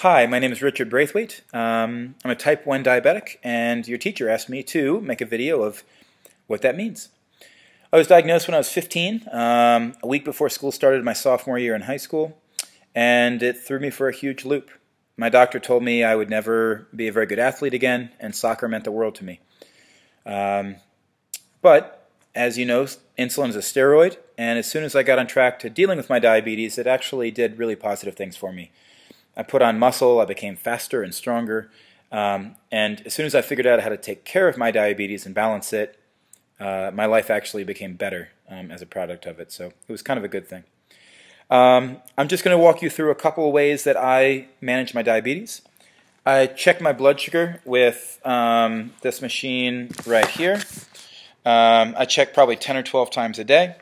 Hi, my name is Richard Braithwaite. I'm a type 1 diabetic, and your teacher asked me to make a video of what that means. I was diagnosed when I was 15, a week before school started my sophomore year in high school, and it threw me for a huge loop. My doctor told me I would never be a very good athlete again, and soccer meant the world to me. But, as you know, insulin is a steroid, and as soon as I got on track to dealing with my diabetes, it actually did really positive things for me. I put on muscle, I became faster and stronger, and as soon as I figured out how to take care of my diabetes and balance it, my life actually became better as a product of it, so it was kind of a good thing. I'm just going to walk you through a couple of ways that I manage my diabetes. I check my blood sugar with this machine right here. I check probably 10 or 12 times a day.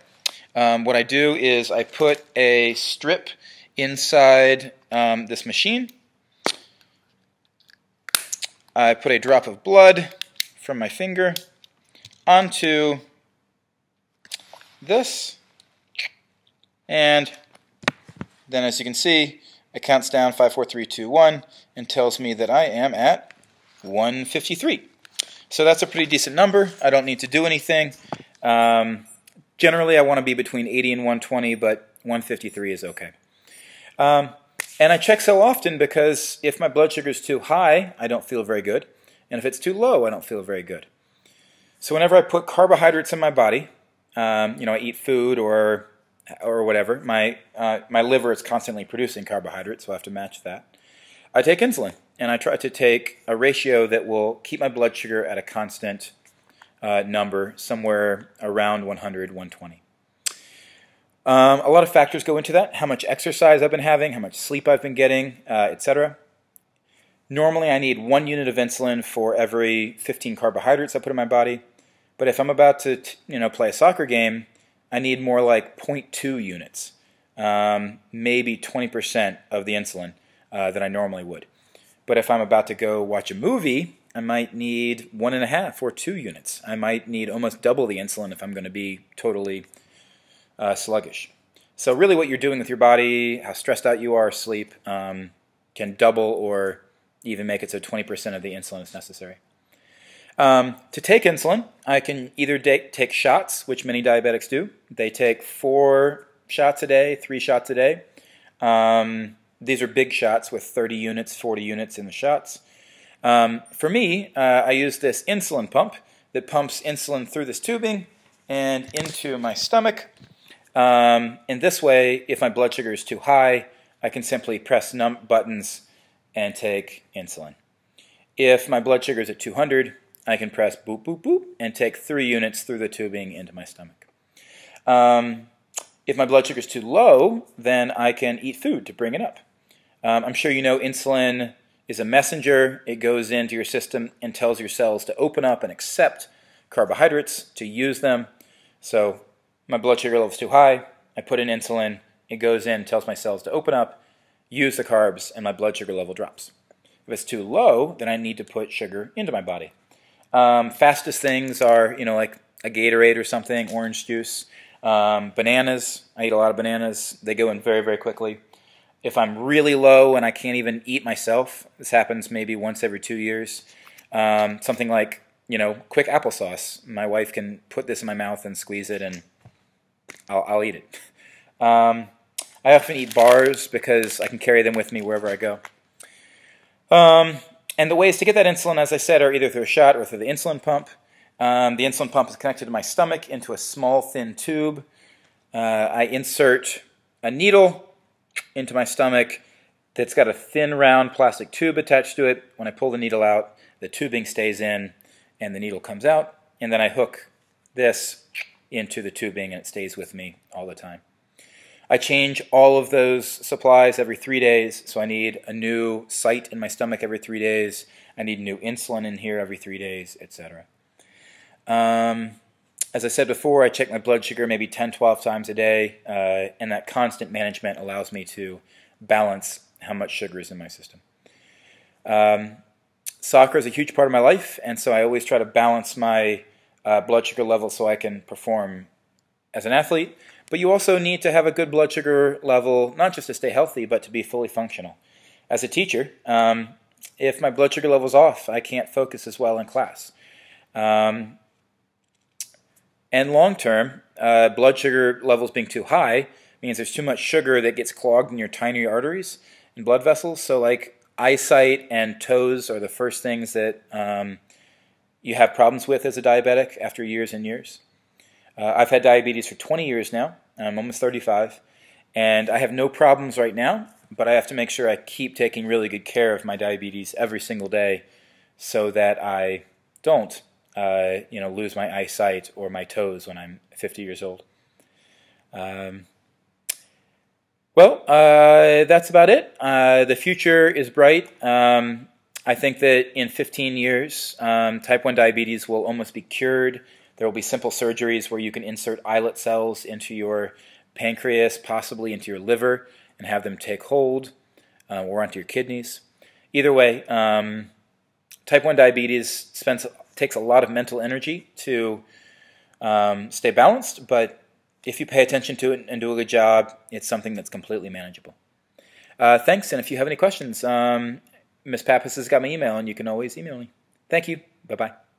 What I do is I put a strip inside this machine. I put a drop of blood from my finger onto this, and then as you can see, it counts down 5, 4, 3, 2, 1 and tells me that I am at 153. So that's a pretty decent number. I don't need to do anything. Generally, I want to be between 80 and 120, but 153 is okay. And I check so often because if my blood sugar is too high, I don't feel very good. And if it's too low, I don't feel very good. So whenever I put carbohydrates in my body, I eat food or whatever, my liver is constantly producing carbohydrates, so I have to match that. I take insulin, and I try to take a ratio that will keep my blood sugar at a constant number, somewhere around 100, 120. A lot of factors go into that: how much exercise I've been having, how much sleep I've been getting, etc. Normally I need 1 unit of insulin for every 15 carbohydrates I put in my body, but if I'm about to play a soccer game, I need more like 0.2 units, maybe 20% of the insulin that I normally would. But if I'm about to go watch a movie, I might need 1.5 or 2 units. I might need almost double the insulin if I'm going to be totally sluggish. So really what you're doing with your body, how stressed out you are, sleep, can double or even make it so 20% of the insulin is necessary. To take insulin, I can either take shots, which many diabetics do. They take 4 shots a day, 3 shots a day. These are big shots with 30 units, 40 units in the shots. For me, I use this insulin pump that pumps insulin through this tubing and into my stomach. In this way, if my blood sugar is too high, I can simply press buttons and take insulin. If my blood sugar is at 200, I can press boop, boop, boop, and take 3 units through the tubing into my stomach. If my blood sugar is too low, then I can eat food to bring it up. I'm sure you know insulin is a messenger. It goes into your system and tells your cells to open up and accept carbohydrates, to use them. So my blood sugar level is too high, I put in insulin, it goes in, tells my cells to open up, use the carbs, and my blood sugar level drops. If it's too low, then I need to put sugar into my body. Fastest things are, like a Gatorade or something, orange juice, bananas. I eat a lot of bananas. They go in very, very quickly. If I'm really low and I can't even eat myself, this happens maybe once every 2 years, something like, quick applesauce. My wife can put this in my mouth and squeeze it, and I'll eat it. I often eat bars because I can carry them with me wherever I go. And the ways to get that insulin, as I said, are either through a shot or through the insulin pump. The insulin pump is connected to my stomach into a small, thin tube. I insert a needle into my stomach that's got a thin, round plastic tube attached to it. When I pull the needle out, the tubing stays in and the needle comes out. And then I hook this into the tubing and it stays with me all the time. I change all of those supplies every 3 days, so I need a new site in my stomach every 3 days. I need new insulin in here every 3 days, etc. As I said before, I check my blood sugar maybe 10, 12 times a day, and that constant management allows me to balance how much sugar is in my system. Soccer is a huge part of my life, and so I always try to balance my blood sugar level so I can perform as an athlete. But you also need to have a good blood sugar level, not just to stay healthy, but to be fully functional. as a teacher, if my blood sugar level's off, I can't focus as well in class. And long term, blood sugar levels being too high means there's too much sugar that gets clogged in your tiny arteries and blood vessels. So like eyesight and toes are the first things that you have problems with as a diabetic after years and years. I've had diabetes for 20 years now. I'm almost 35. And I have no problems right now, but I have to make sure I keep taking really good care of my diabetes every single day so that I don't lose my eyesight or my toes when I'm 50 years old. That's about it. The future is bright. I think that in 15 years, type 1 diabetes will almost be cured. There will be simple surgeries where you can insert islet cells into your pancreas, possibly into your liver, and have them take hold, or onto your kidneys. Either way, type 1 diabetes takes a lot of mental energy to stay balanced, but if you pay attention to it and do a good job, it's something that's completely manageable. Thanks, and if you have any questions, Ms. Pappas has got my email, and you can always email me. Thank you. Bye-bye.